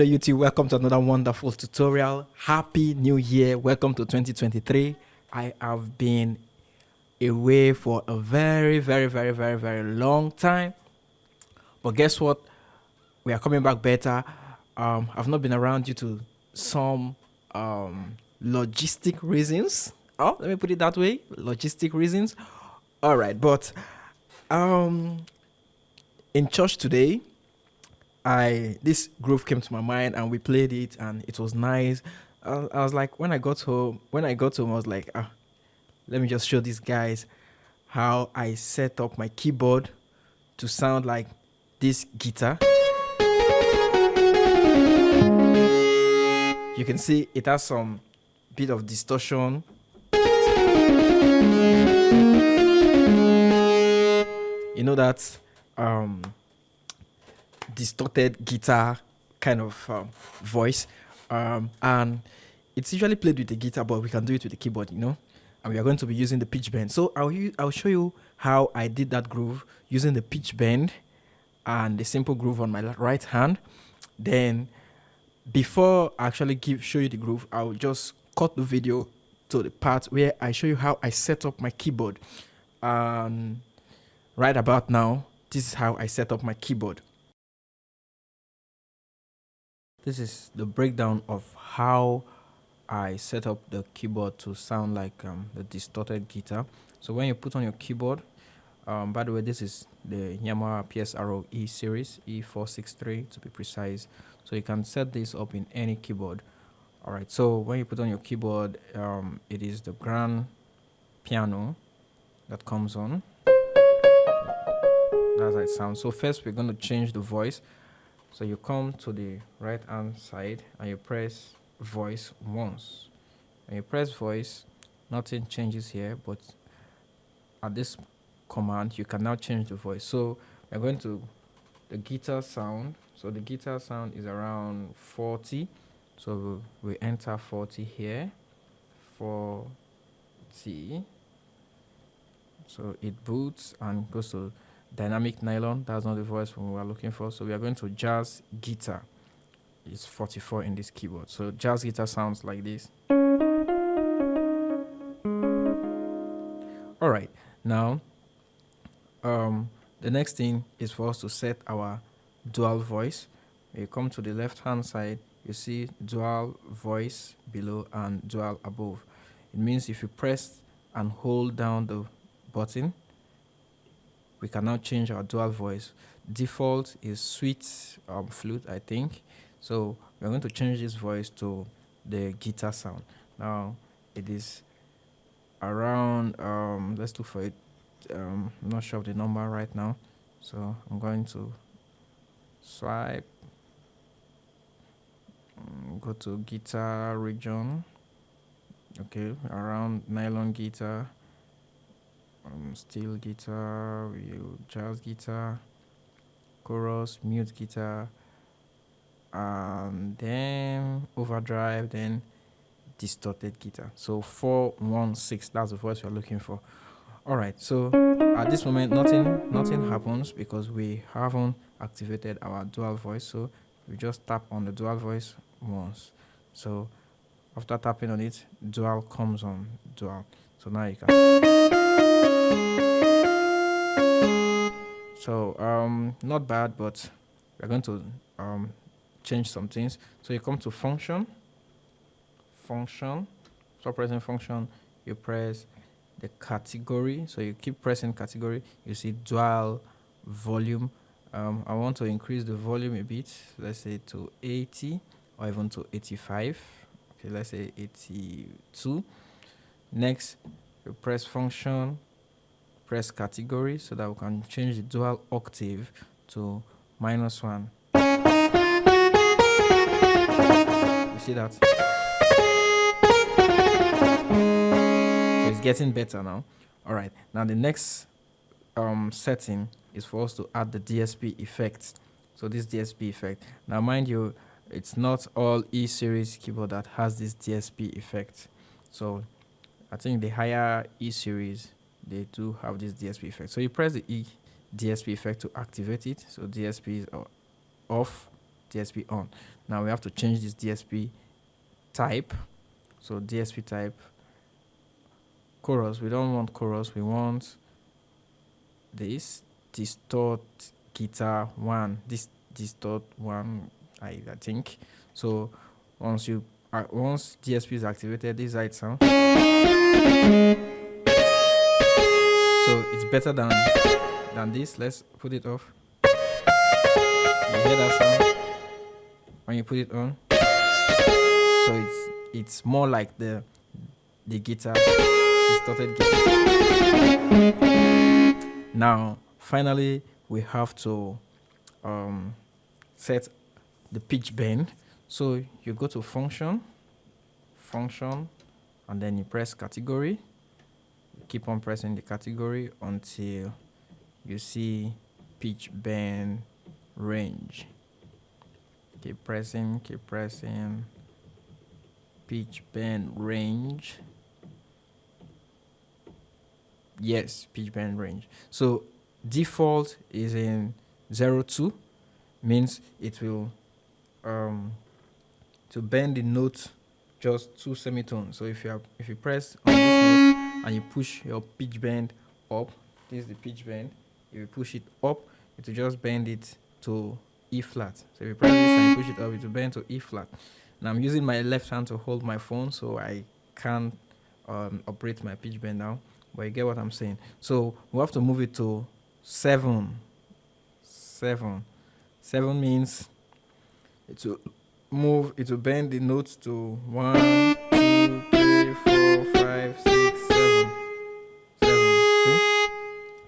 Hello YouTube, welcome to another wonderful tutorial. Happy New Year, welcome to 2023. I have been away for a very long time, but guess what? We are coming back better. I've not been around due to some logistic reasons. Oh, let me put it that way, logistic reasons. All right, but in church today, this groove came to my mind and we played it and it was nice. I was like, when I got home, I was like, let me just show these guys how I set up my keyboard to sound like this guitar. You can see it has some bit of distortion. You know that distorted guitar kind of voice, and it's usually played with the guitar, but we can do it with the keyboard, and we are going to be using the pitch bend. So I'll show you how I did that groove using the pitch bend and the simple groove on my right hand. Then before I actually show you the groove, I'll just cut the video to the part where I show you how I set up my keyboard. Right about now, this is how I set up my keyboard. This is the breakdown of how I set up the keyboard to sound like the distorted guitar. So when you put on your keyboard, by the way, this is the Yamaha PSRO E series, E463 to be precise. So you can set this up in any keyboard. All right, so when you put on your keyboard, it is the grand piano that comes on. That's how it sounds. So first we're going to change the voice. So you come to the right hand side and you press voice once. When you press voice, nothing changes here, but at this command you can now change the voice. So we're going to the guitar sound. So the guitar sound is around 40. So we enter 40 here. 40. So it boots and goes to dynamic nylon. That's not the voice we were looking for. So we are going to jazz guitar. It's 44 in this keyboard. So jazz guitar sounds like this. All right, now the next thing is for us to set our dual voice. When you come to the left hand side, you see dual voice below and dual above. It means if you press and hold down the button, we can now change our dual voice. Default is sweet flute, I think. So we're going to change this voice to the guitar sound. Now it is around let's look for it. I'm not sure of the number right now, so I'm going to swipe, go to guitar region. Okay, around nylon guitar, steel guitar, jazz guitar, chorus, mute guitar, and then overdrive, then distorted guitar. So 416, that's the voice we're looking for. All right, so at this moment nothing happens because we haven't activated our dual voice. So we just tap on the dual voice once. So after tapping on it, dual comes on dual. So now you can. So not bad, but we're going to change some things. So you come to function. Stop pressing function, you press the category. So you keep pressing category, you see dual volume. I want to increase the volume a bit, let's say to 80 or even to 85. Okay, let's say 82. Next, you press function, press category, so that we can change the dual octave to -1. You see that? So it's getting better now. All right, now the next setting is for us to add the DSP effect. So this DSP effect, now mind you, it's not all E series keyboard that has this DSP effect. So I think the higher E series, they do have this DSP effect. So you press the E DSP effect to activate it. So DSP is off, DSP on. Now we have to change this DSP type. So DSP type chorus. We don't want chorus. We want this distort guitar 1. This distort 1, I think. So once DSP is activated, this is how it sounds. So it's better than this. Let's put it off. You hear that sound when you put it on? So it's more like the guitar, distorted guitar. Now finally we have to set the pitch bend. So you go to function, and then you press category. You keep on pressing the category until you see pitch bend range. Keep pressing, pitch bend range. Yes, pitch bend range. So default is in 0.2, means it will to bend the note just 2 semitones. So if you press on this note and you push your pitch bend up, this is the pitch bend. If you push it up, it will just bend it to E flat. So if you press this and you push it up, it will bend to E flat. Now I'm using my left hand to hold my phone, so I can't operate my pitch bend now, but you get what I'm saying. So we have to move it to 7. 7 means it will bend the notes to 1, 2, 3, 4, 5, 6, 7. 7. See?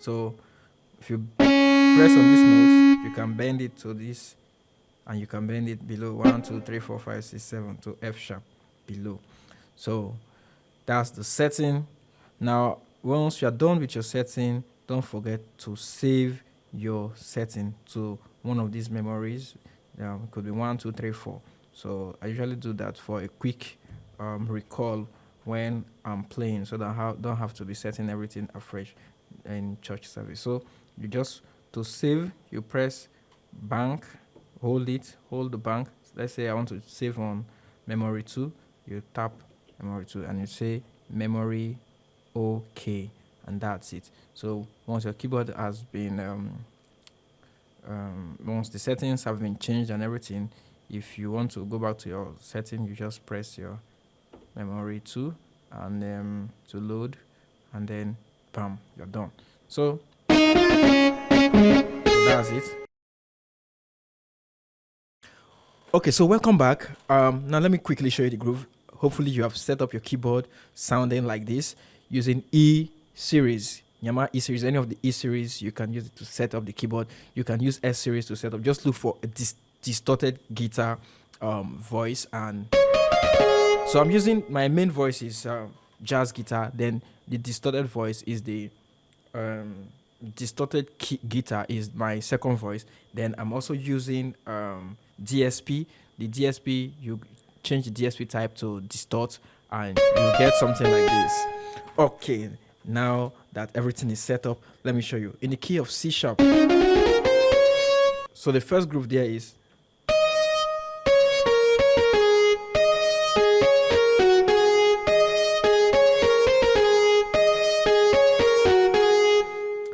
So if you press on this note, you can bend it to this, and you can bend it below 1, 2, 3, 4, 5, 6, 7 to F sharp below. So that's the setting. Now once you're done with your setting, don't forget to save your setting to one of these memories. It could be 1, 2, 3, 4. So I usually do that for a quick recall when I'm playing, so that I don't have to be setting everything afresh in church service. So you just, to save, you press bank, hold the bank. Let's say I want to save on memory 2. You tap memory 2 and you say memory OK, and that's it. So once your keyboard has been once the settings have been changed and everything, if you want to go back to your setting, you just press your memory 2 and to load, and then bam, you're done. So that's it. Okay, so welcome back. Now let me quickly show you the groove. Hopefully you have set up your keyboard sounding like this using E series, Yamaha E series. Any of the E series, you can use it to set up the keyboard. You can use S series to set up. Just look for a distorted guitar voice, and so I'm using, my main voice is jazz guitar, then the distorted voice is the distorted guitar is my second voice. Then I'm also using DSP. The DSP, you change the DSP type to distort and you get something like this. Okay, now that everything is set up, let me show you in the key of C sharp. So the first groove there is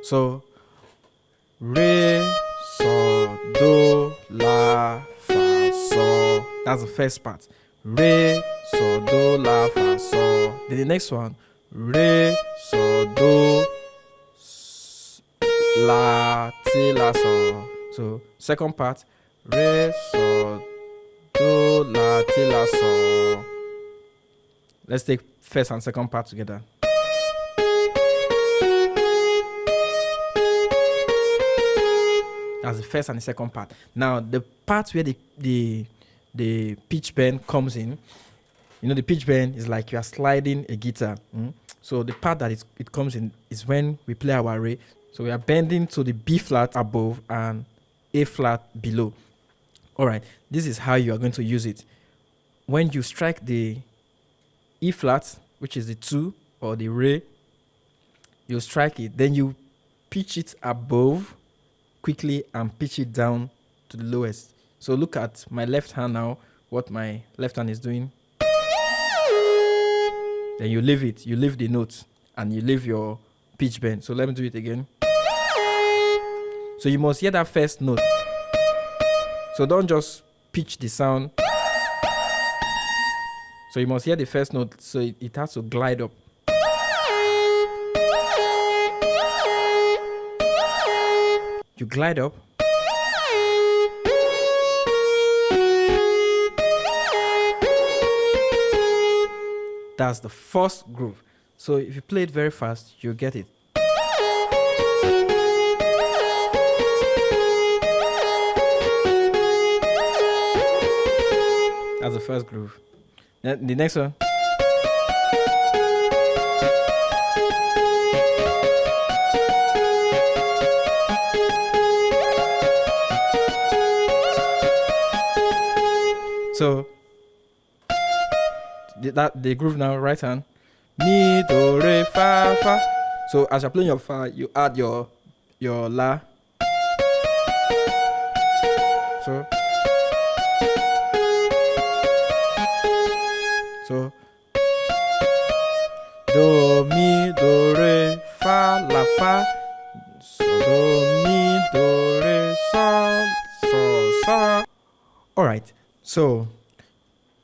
so re, so, do, la, fa, so. That's the first part. Re, so, do, la, fa, so. Then the next one, re, so, do, la, ti, la, so. So second part, re, so, do, la, ti, la, so. Let's take first and second part together. That's the first and the second part. Now the part where the pitch bend comes in, you know, the pitch bend is like you are sliding a guitar. So the part that it comes in is when we play our re. So we are bending to the B flat above and A flat below. All right, this is how you are going to use it. When you strike the E flat, which is the 2 or the re, you strike it, then you pitch it above quickly and pitch it down to the lowest. So look at my left hand now, what my left hand is doing. Then you leave it, you leave the notes, and you leave your pitch bend. So let me do it again. So you must hear that first note. So don't just pitch the sound. So you must hear the first note, so it has to glide up. You glide up. That's the first groove. So if you play it very fast, you'll get it. That's the first groove. Then the next one. So the groove now, right hand. Mi, do, re, fa, fa. So as you're playing your fa, you add your la. So do, mi, do, re, fa, la, fa. So do, mi, do, re, sol, so, sa. Alright, so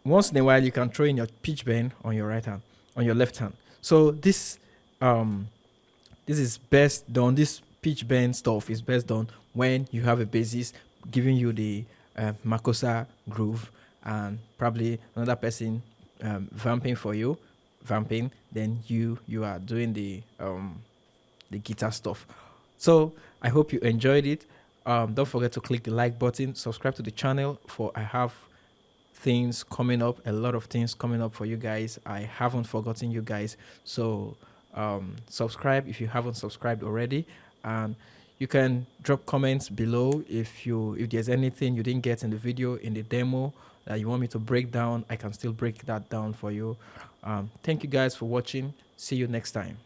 once in a while you can throw in your pitch bend on your right hand, on your left hand. So this is best done. This pitch bend stuff is best done when you have a bassist giving you the Makossa groove, and probably another person vamping for you, then you are doing the guitar stuff. So I hope you enjoyed it. Don't forget to click the like button, subscribe to the channel, for I have things coming up, a lot of things coming up for you guys. I haven't forgotten you guys, so subscribe if you haven't subscribed already, and you can drop comments below if there's anything you didn't get in the video, in the demo, that you want me to break down. I can still break that down for you. Thank you guys for watching. See you next time.